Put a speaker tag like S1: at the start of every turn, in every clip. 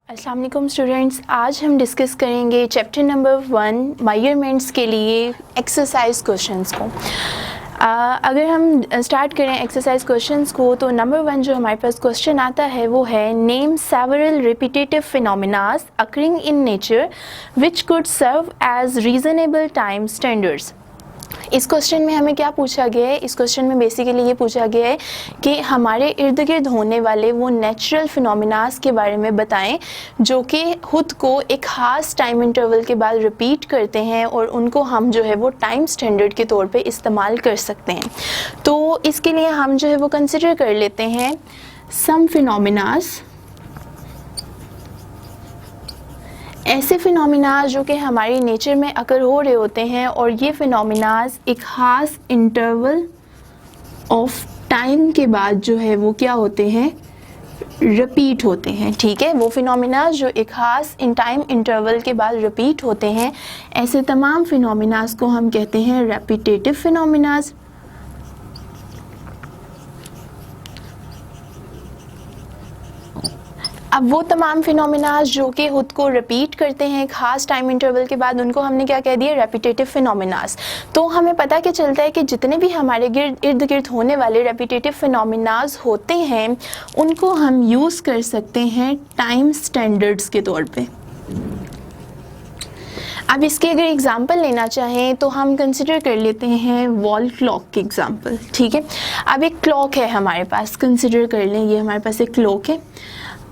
S1: अस्सलाम वालेकुम स्टूडेंट्स, आज हम डिस्कस करेंगे चैप्टर नंबर 1 मेजरमेंट्स के लिए एक्सरसाइज क्वेश्चंस को। अगर हम स्टार्ट करें एक्सरसाइज क्वेश्चंस को तो नंबर 1 जो हमारे पास क्वेश्चन आता है वो है name several repetitive phenomenas occurring in nature which could serve as reasonable time standards. इस क्वेश्चन में हमें क्या पूछा गया है? इस क्वेश्चन में बेसिकली ये पूछा गया है कि हमारे इर्द गिर्द होने वाले वो नेचुरल फिनोमिनास के बारे में बताएं जो कि खुद को एक ख़ास टाइम इंटरवल के बाद रिपीट करते हैं और उनको हम जो है वो टाइम स्टैंडर्ड के तौर पे इस्तेमाल कर सकते हैं। तो इसके लिए हम जो है वो कंसिडर कर लेते हैं सम फिनोमिनास, ऐसे फिनोमिनास जो कि हमारी नेचर में अकर हो रहे होते हैं और ये फिनोमिनास एक ख़ास इंटरवल ऑफ टाइम के बाद जो है वो क्या होते हैं, रिपीट होते हैं। ठीक है, वो फिनोमिनास जो एक ख़ास टाइम इंटरवल के बाद रिपीट होते हैं, ऐसे तमाम फिनोमिनास को हम कहते हैं रेपिटेटिव फिनोमिनास। अब वो तमाम फिनोमिनास जो कि खुद को रिपीट करते हैं ख़ास टाइम इंटरवल के बाद, उनको हमने क्या कह दिया, रेपिटेटिव फिनोमिनास। तो हमें पता क्या चलता है कि जितने भी हमारे इर्द गिर्द होने वाले रेपिटेटिव फिनोमिनास होते हैं उनको हम यूज़ कर सकते हैं टाइम स्टैंडर्ड्स के तौर पे। अब इसके अगर एग्जांपल लेना चाहें तो हम कंसिडर कर लेते हैं वॉल क्लॉक के एग्जांपल। ठीक है, अब एक क्लॉक है हमारे पास, कंसिडर कर लें ये हमारे पास एक क्लॉक है।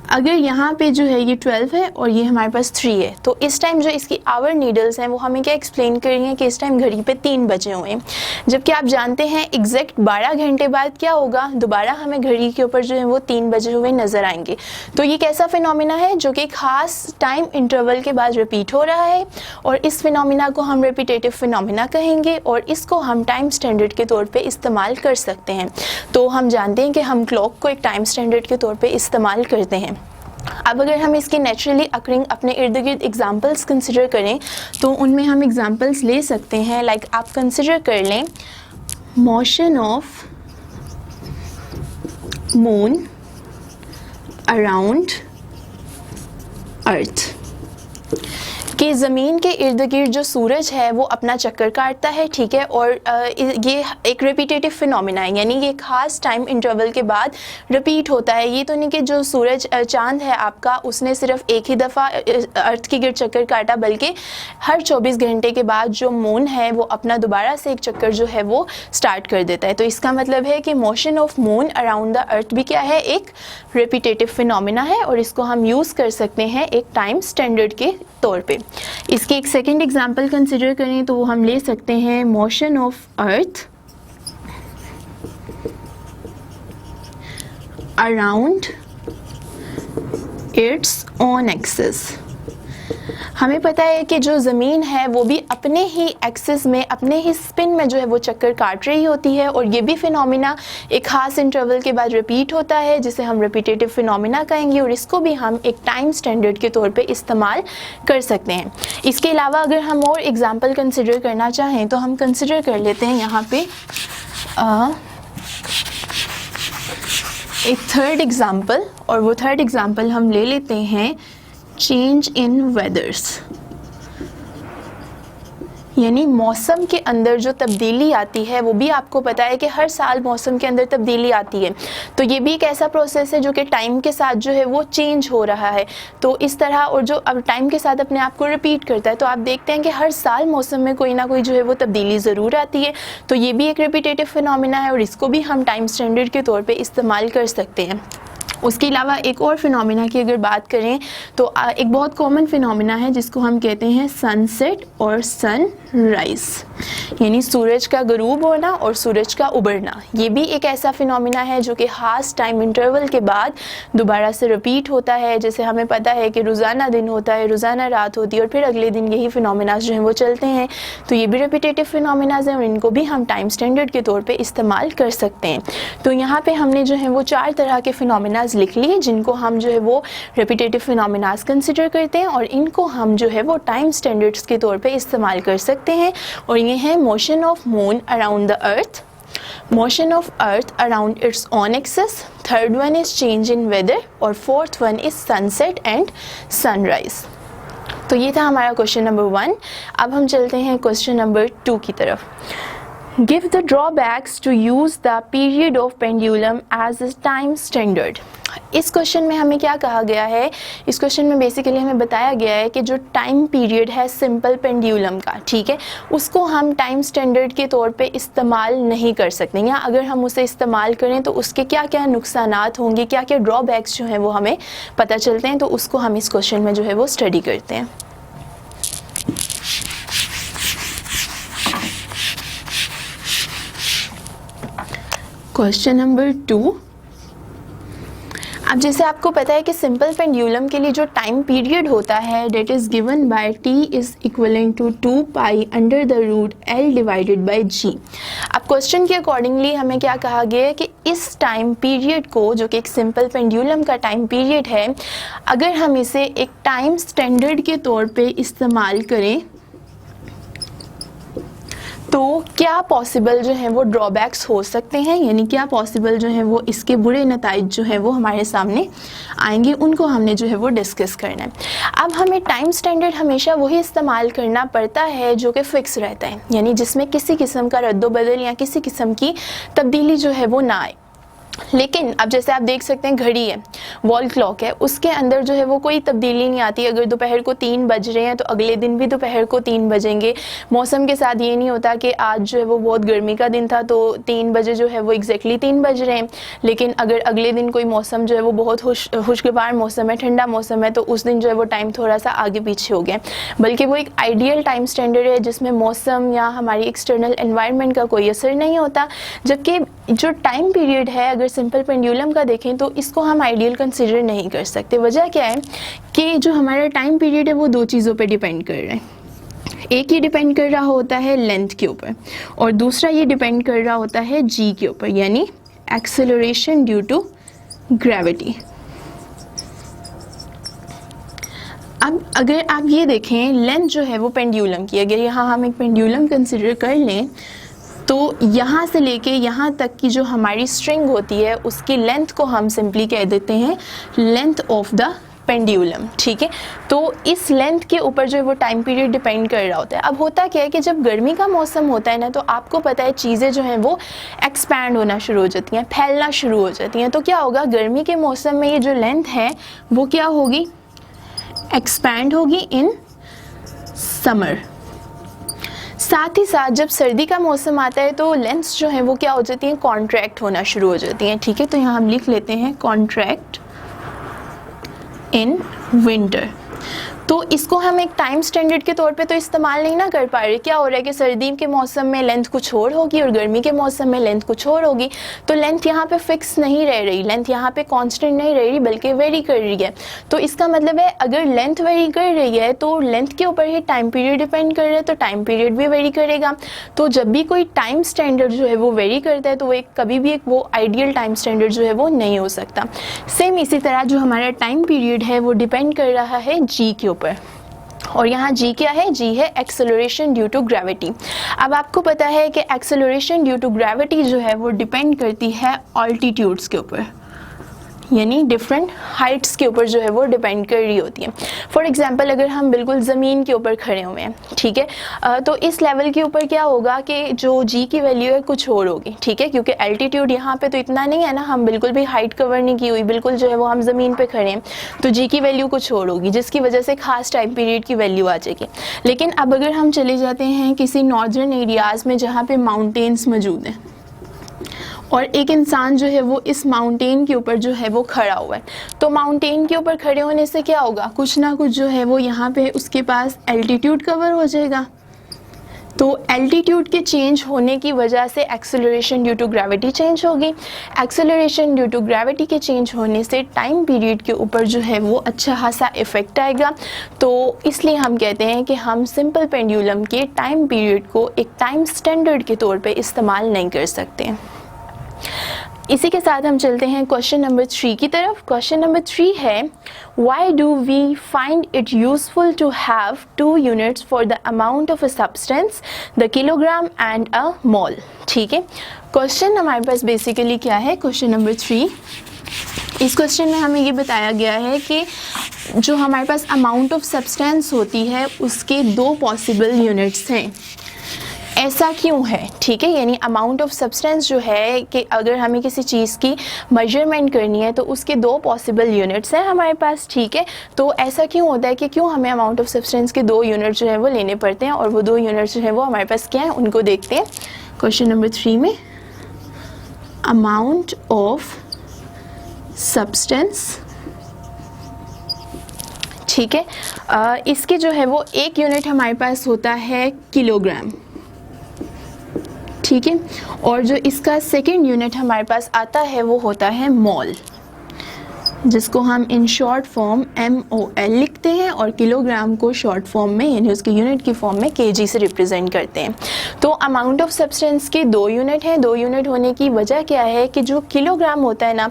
S1: अगर यहाँ पे जो है ये 12 है और ये हमारे पास 3 है, तो इस टाइम जो इसकी आवर नीडल्स हैं वो हमें क्या एक्सप्लेन कर रही हैं कि इस टाइम घड़ी पे 3 बजे हुए हैं, जबकि आप जानते हैं एग्जैक्ट 12 घंटे बाद क्या होगा, दोबारा हमें घड़ी के ऊपर जो है वो 3 बजे हुए नज़र आएंगे। तो ये कैसा फिनोमिना है जो कि खास टाइम इंटरवल के बाद रिपीट हो रहा है और इस फिनोमिना को हम रेपिटेटिव फिनोमिना कहेंगे और इसको हम टाइम स्टैंडर्ड के तौर पर इस्तेमाल कर सकते हैं। तो हम जानते हैं कि हम क्लॉक को एक टाइम स्टैंडर्ड के तौर पर इस्तेमाल करते हैं। अब अगर हम इसके नेचुरली अकरिंग अपने इर्द गिर्द एग्जाम्पल्स कंसिडर करें तो उनमें हम एग्जाम्पल्स ले सकते हैं। लाइक आप कंसिडर कर लें मोशन ऑफ मून अराउंड अर्थ, कि ज़मीन के इर्द गिर्द जो सूरज है वो अपना चक्कर काटता है। ठीक है, और ये एक रिपीटेटिव फिनोमिना है, यानी ये खास टाइम इंटरवल के बाद रिपीट होता है। ये तो नहीं कि जो सूरज चांद है आपका उसने सिर्फ एक ही दफ़ा अर्थ के गिर्द चक्कर काटा, बल्कि हर 24 घंटे के बाद जो मून है वो अपना दोबारा से एक चक्कर जो है वो स्टार्ट कर देता है। तो इसका मतलब है कि motion of moon around the earth भी क्या है, एक रिपीटेटिव फिनोमिना है और इसको हम यूज़ कर सकते हैं एक टाइम स्टैंडर्ड के तौर पे। इसके एक सेकेंड एग्जांपल कंसिडर करें तो हम ले सकते हैं motion of earth around its own axis. हमें पता है कि जो ज़मीन है वो भी अपने ही एक्सिस में, अपने ही स्पिन में जो है वो चक्कर काट रही होती है और ये भी फिनोमिना एक ख़ास इंटरवल के बाद रिपीट होता है जिसे हम रेपिटेटिव फिनोमिना कहेंगे और इसको भी हम एक टाइम स्टैंडर्ड के तौर पे इस्तेमाल कर सकते हैं। इसके अलावा अगर हम और एग्जांपल कंसिडर करना चाहें तो हम कंसिडर कर लेते हैं यहाँ पे एक थर्ड एग्जांपल, और वो थर्ड एग्जांपल हम ले लेते हैं चेंज इन वेदर्स, यानी मौसम के अंदर जो तब्दीली आती है वो भी आपको पता है कि हर साल मौसम के अंदर तब्दीली आती है। तो ये भी एक ऐसा प्रोसेस है जो कि टाइम के साथ जो है वो चेंज हो रहा है। तो इस तरह, और जो अब टाइम के साथ अपने आप को रिपीट करता है, तो आप देखते हैं कि हर साल मौसम में कोई ना कोई जो है वो तब्दीली ज़रूर आती है। तो ये भी एक रिपीटेटिव फिनोमिना है और इसको भी हम टाइम स्टैंडर्ड के तौर पर इस्तेमाल कर सकते हैं। उसके अलावा एक और फिनोमिना की अगर बात करें तो एक बहुत कॉमन फिनोमिना है जिसको हम कहते हैं सनसेट और सनराइज़, यानी सूरज का गरूब होना और सूरज का उभरना। ये भी एक ऐसा फिनोमिना है जो कि ख़ास टाइम इंटरवल के बाद दोबारा से रिपीट होता है। जैसे हमें पता है कि रोज़ाना दिन होता है, रोज़ाना रात होती है और फिर अगले दिन यही फिनोमिनाज जो हैं वो चलते हैं। तो ये भी रेपिटेटिव फिनोमिनाज हैं और इनको भी हम टाइम स्टैंडर्ड के तौर पर इस्तेमाल कर सकते हैं। तो यहाँ पर हमने जो है वो 4 तरह के फिनोमिनाज लिख लिए जिनको हम जो है वो रेपिटेटिव फिनोमिनास कंसिडर करते हैं और इनको हम जो है वो टाइम स्टैंडर्ड्स के तौर पे इस्तेमाल कर सकते हैं। और ये है motion of moon around the earth, motion of earth around its own axis, third one is change in weather और fourth one is sunset and sunrise। तो ये था हमारा क्वेश्चन नंबर 1। अब हम चलते हैं क्वेश्चन नंबर 2 की तरफ। Give the drawbacks to use the period of pendulum as a time standard। इस क्वेश्चन में हमें क्या कहा गया है, इस क्वेश्चन में बेसिकली हमें बताया गया है कि जो टाइम पीरियड है सिंपल पेंडुलम का, ठीक है, उसको हम टाइम स्टैंडर्ड के तौर पे इस्तेमाल नहीं कर सकते, या अगर हम उसे इस्तेमाल करें तो उसके क्या क्या नुकसानात होंगे, क्या क्या ड्रॉबैक्स जो हैं वो हमें पता चलते हैं। तो उसको हम इस क्वेश्चन में जो है वो स्टडी करते हैं। Question number 2। अब जैसे आपको पता है कि सिंपल पेंडुलम के लिए जो टाइम पीरियड होता है that is given by t is equivalent to 2 pi under the root l divided by g। अब क्वेश्चन के अकॉर्डिंगली हमें क्या कहा गया है कि इस टाइम पीरियड को, जो कि एक सिंपल पेंडुलम का टाइम पीरियड है, अगर हम इसे एक टाइम स्टैंडर्ड के तौर पे इस्तेमाल करें तो क्या पॉसिबल जो है वो ड्रॉबैक्स हो सकते हैं, यानी क्या पॉसिबल जो है वो इसके बुरे नताइज जो है वो हमारे सामने आएंगे, उनको हमने जो है वो डिस्कस करना है। अब हमें टाइम स्टैंडर्ड हमेशा वही इस्तेमाल करना पड़ता है जो कि फ़िक्स रहता है, यानी जिसमें किसी किस्म का रद्दोबदल या किसी किस्म की तब्दीली जो है वो ना आए। लेकिन अब जैसे आप देख सकते हैं घड़ी है, वॉल क्लॉक है, उसके अंदर जो है वो कोई तब्दीली नहीं आती। अगर दोपहर को 3 बज रहे हैं तो अगले दिन भी दोपहर को 3 बजेंगे। मौसम के साथ ये नहीं होता कि आज जो है वो बहुत गर्मी का दिन था तो 3 बजे जो है वो एग्जैक्टली 3 बज रहे हैं, लेकिन अगर अगले दिन कोई मौसम जो है वो बहुत खुशगवार मौसम है, ठंडा मौसम है, तो उस दिन जो है वो टाइम थोड़ा सा आगे पीछे हो गया। बल्कि वो एक आइडियल टाइम स्टैंडर्ड है जिसमें मौसम या हमारी एक्सटर्नल एनवायरनमेंट का कोई असर नहीं होता। जबकि जो टाइम पीरियड है अगर सिंपल पेंडुलम का देखें तो इसको हम आइडियल कंसिडर नहीं कर सकते। वजह क्या है कि जो हमारा टाइम पीरियड है वो 2 चीज़ों पे डिपेंड कर रहा है। एक ये डिपेंड कर रहा होता है लेंथ के ऊपर और दूसरा ये डिपेंड कर रहा होता है जी के ऊपर, यानी एक्सेलरेशन ड्यू टू ग्रेविटी। अब अगर आप ये देखें लेंथ जो है वो पेंडुलम की, अगर यहाँ हम एक पेंडुलम कंसिडर कर लें तो यहाँ से लेके यहाँ तक की जो हमारी स्ट्रिंग होती है उसकी लेंथ को हम सिंपली कह देते हैं लेंथ ऑफ द पेंडुलम, ठीक है। तो इस लेंथ के ऊपर जो है वो टाइम पीरियड डिपेंड कर रहा होता है। अब होता क्या है कि जब गर्मी का मौसम होता है ना, तो आपको पता है चीज़ें जो हैं वो एक्सपैंड होना शुरू हो जाती हैं, फैलना शुरू हो जाती हैं। तो क्या होगा, गर्मी के मौसम में ये जो लेंथ है वो क्या होगी, एक्सपैंड होगी इन समर। साथ ही साथ जब सर्दी का मौसम आता है तो लेंथ्स जो हैं वो क्या हो जाती हैं, कॉन्ट्रैक्ट होना शुरू हो जाती हैं, ठीक है। तो यहाँ हम लिख लेते हैं कॉन्ट्रैक्ट इन विंटर। तो इसको हम एक टाइम स्टैंडर्ड के तौर पे तो इस्तेमाल नहीं ना कर पा रहे। क्या हो रहा है कि सर्दी के मौसम में लेंथ कुछ और होगी और गर्मी के मौसम में लेंथ कुछ और होगी, तो लेंथ यहाँ पे फिक्स नहीं रह रही, लेंथ यहाँ पे कांस्टेंट नहीं रह रही बल्कि वेरी कर रही है। तो इसका मतलब है अगर लेंथ वेरी कर रही है तो लेंथ के ऊपर ही टाइम पीरियड डिपेंड कर रहा है, तो टाइम पीरियड भी वेरी करेगा। तो जब भी कोई टाइम स्टैंडर्ड जो है वो वेरी करता है तो वो कभी भी एक वो आइडियल टाइम स्टैंडर्ड जो है वो नहीं हो सकता। सेम इसी तरह जो हमारा टाइम पीरियड है वो डिपेंड कर रहा है जी के ऊपर, और यहाँ जी क्या है, जी है एक्सेलरेशन ड्यू टू ग्रेविटी। अब आपको पता है कि एक्सेलरेशन ड्यू टू ग्रेविटी जो है वो डिपेंड करती है ऑल्टीट्यूड्स के ऊपर, यानी डिफरेंट हाइट्स के ऊपर जो है वो डिपेंड कर रही होती है। फॉर एग्जांपल अगर हम बिल्कुल ज़मीन के ऊपर खड़े हुए हैं, ठीक है, तो इस लेवल के ऊपर क्या होगा कि जो जी की वैल्यू है कुछ और होगी, ठीक है, क्योंकि एल्टीट्यूड यहाँ पे तो इतना नहीं है ना, हम बिल्कुल भी हाइट कवर नहीं की हुई, बिल्कुल जो है वो हम ज़मीन पे खड़े हैं, तो जी की वैल्यू कुछ और होगी जिसकी वजह से खास टाइम पीरियड की वैल्यू आ जाएगी। लेकिन अब अगर हम चले जाते हैं किसी नॉर्दर्न एरियाज़ में जहाँ पे माउंटेन्स मौजूद हैं और एक इंसान जो है वो इस माउंटेन के ऊपर जो है वो खड़ा हुआ है, तो माउंटेन के ऊपर खड़े होने से क्या होगा, कुछ ना कुछ जो है वो यहाँ पे उसके पास एल्टीट्यूड कवर हो जाएगा। तो एल्टीट्यूड के चेंज होने की वजह से acceleration due to gravity change होगी। एक्सेलरेशन ड्यू टू ग्रेविटी के चेंज होने से टाइम पीरियड के ऊपर जो है वो अच्छा खासा इफेक्ट आएगा। तो इसलिए हम कहते हैं कि हम सिंपल पेंडुलम के टाइम पीरियड को एक टाइम स्टैंडर्ड के तौर पे इस्तेमाल नहीं कर सकते। इसी के साथ हम चलते हैं क्वेश्चन नंबर 3 की तरफ। क्वेश्चन नंबर 3 है, why do we find it useful to have 2 units for the amount of a substance, the kilogram and a mole. ठीक है, क्वेश्चन हमारे पास बेसिकली क्या है, क्वेश्चन नंबर 3, इस क्वेश्चन में हमें ये बताया गया है कि जो हमारे पास अमाउंट ऑफ सब्सटेंस होती है उसके 2 पॉसिबल यूनिट्स हैं। ऐसा क्यों है? ठीक है, यानी अमाउंट ऑफ सब्सटेंस जो है कि अगर हमें किसी चीज़ की मेजरमेंट करनी है तो उसके 2 पॉसिबल यूनिट्स हैं हमारे पास। ठीक है, तो ऐसा क्यों होता है कि क्यों हमें अमाउंट ऑफ सब्सटेंस के 2 यूनिट्स जो है वो लेने पड़ते हैं, और वो 2 यूनिट्स जो है वो हमारे पास क्या है उनको देखते हैं। क्वेश्चन नंबर 3 में अमाउंट ऑफ सब्सटेंस, ठीक है, इसके जो है वो 1 यूनिट हमारे पास होता है किलोग्राम। ठीक है, और जो इसका सेकंड यूनिट हमारे पास आता है वो होता है मोल, जिसको हम इन शॉर्ट फॉर्म MOL लिखते हैं, और किलोग्राम को शॉर्ट फॉर्म में यानी उसके यूनिट की फॉर्म में kg से रिप्रेजेंट करते हैं। तो अमाउंट ऑफ सब्सटेंस के 2 यूनिट हैं। 2 यूनिट होने की वजह क्या है कि जो किलोग्राम होता है ना,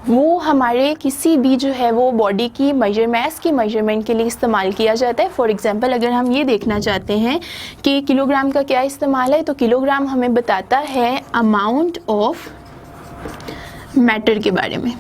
S1: वो हमारे किसी भी जो है वो बॉडी की मास की मेजरमेंट के लिए इस्तेमाल किया जाता है। फॉर एग्जांपल, अगर हम ये देखना चाहते हैं कि किलोग्राम का क्या इस्तेमाल है, तो किलोग्राम हमें बताता है अमाउंट ऑफ मैटर के बारे में।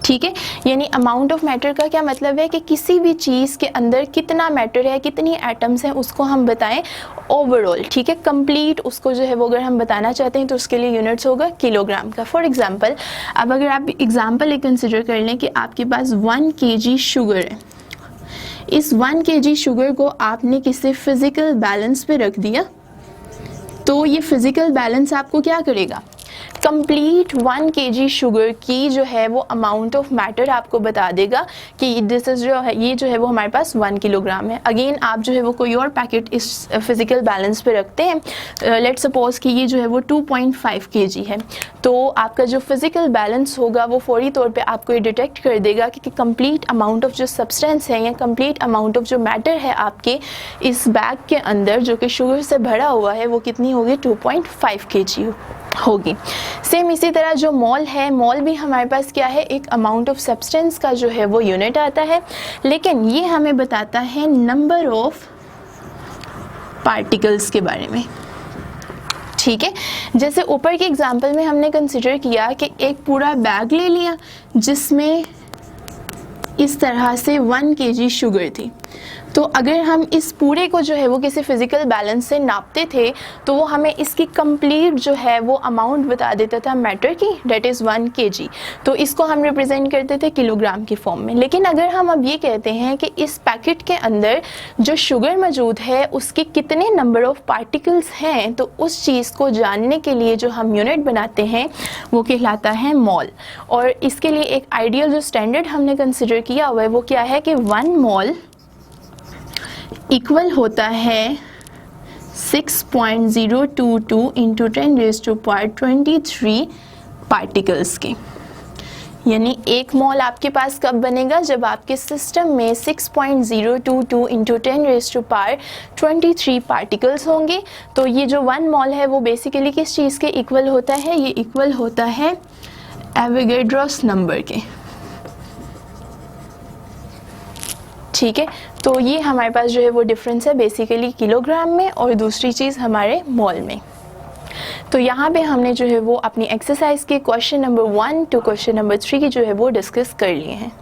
S1: ठीक है, यानी अमाउंट ऑफ मैटर का क्या मतलब है कि किसी भी चीज़ के अंदर कितना मैटर है, कितनी एटम्स हैं, उसको हम बताएं ओवरऑल। ठीक है, कंप्लीट उसको जो है वो अगर हम बताना चाहते हैं तो उसके लिए यूनिट्स होगा किलोग्राम का। फॉर एग्जांपल, अब अगर आप एग्जांपल एक कंसिडर कर लें कि आपके पास 1 kg शुगर है। इस 1 kg शुगर को आपने किसी फिजिकल बैलेंस पे रख दिया, तो ये फिजिकल बैलेंस आपको क्या करेगा, कंप्लीट 1 kg शुगर की जो है वो अमाउंट ऑफ मैटर आपको बता देगा कि दिस इज जो है, ये जो है वो हमारे पास 1 किलोग्राम है। अगेन आप जो है वो कोई और पैकेट इस फिजिकल बैलेंस पे रखते हैं, लेट सपोज कि ये जो है वो 2.5 kg है, तो आपका जो फिजिकल बैलेंस होगा वो फौरी तौर पे आपको ये डिटेक्ट कर देगा कि कंप्लीट अमाउंट ऑफ जो सब्सटेंस है या कंप्लीट अमाउंट ऑफ जो मैटर है आपके इस बैग के अंदर जो कि शुगर से भरा हुआ है वो कितनी होगी, 2.5 kg होगी। सेम इसी तरह जो मोल है, मोल भी हमारे पास क्या है, एक अमाउंट ऑफ सब्सटेंस का जो है वो यूनिट आता है, लेकिन ये हमें बताता है नंबर ऑफ पार्टिकल्स के बारे में। ठीक है, जैसे ऊपर के एग्जांपल में हमने कंसिडर किया कि एक पूरा बैग ले लिया जिसमें इस तरह से 1 kg शुगर थी, तो अगर हम इस पूरे को जो है वो किसी फिजिकल बैलेंस से नापते थे तो वो हमें इसकी कंप्लीट जो है वो अमाउंट बता देता था मैटर की, डेट इज़ 1 kg। तो इसको हम रिप्रेजेंट करते थे किलोग्राम की फॉर्म में। लेकिन अगर हम अब ये कहते हैं कि इस पैकेट के अंदर जो शुगर मौजूद है उसके कितने नंबर ऑफ पार्टिकल्स हैं, तो उस चीज़ को जानने के लिए जो हम यूनिट बनाते हैं वो कहलाता है मोल। और इसके लिए एक आइडियल जो स्टैंडर्ड हमने कंसिडर किया हुआ है वो क्या है कि 1 मोल इक्वल होता है 6.022 इंटू 10⁻23 पार्टिकल्स के। यानी 1 मोल आपके पास कब बनेगा, जब आपके सिस्टम में 6.022 इंटू 10⁻23 पार्टिकल्स होंगे। तो ये जो 1 मोल है वो बेसिकली किस चीज़ के इक्वल होता है, ये इक्वल होता है एवोगैड्रोस नंबर के। ठीक है, तो ये हमारे पास जो है वो डिफरेंस है बेसिकली किलोग्राम में और दूसरी चीज़ हमारे मोल में। तो यहाँ पे हमने जो है वो अपनी एक्सरसाइज के question number 1 to question number 3 की जो है वो डिस्कस कर लिए हैं।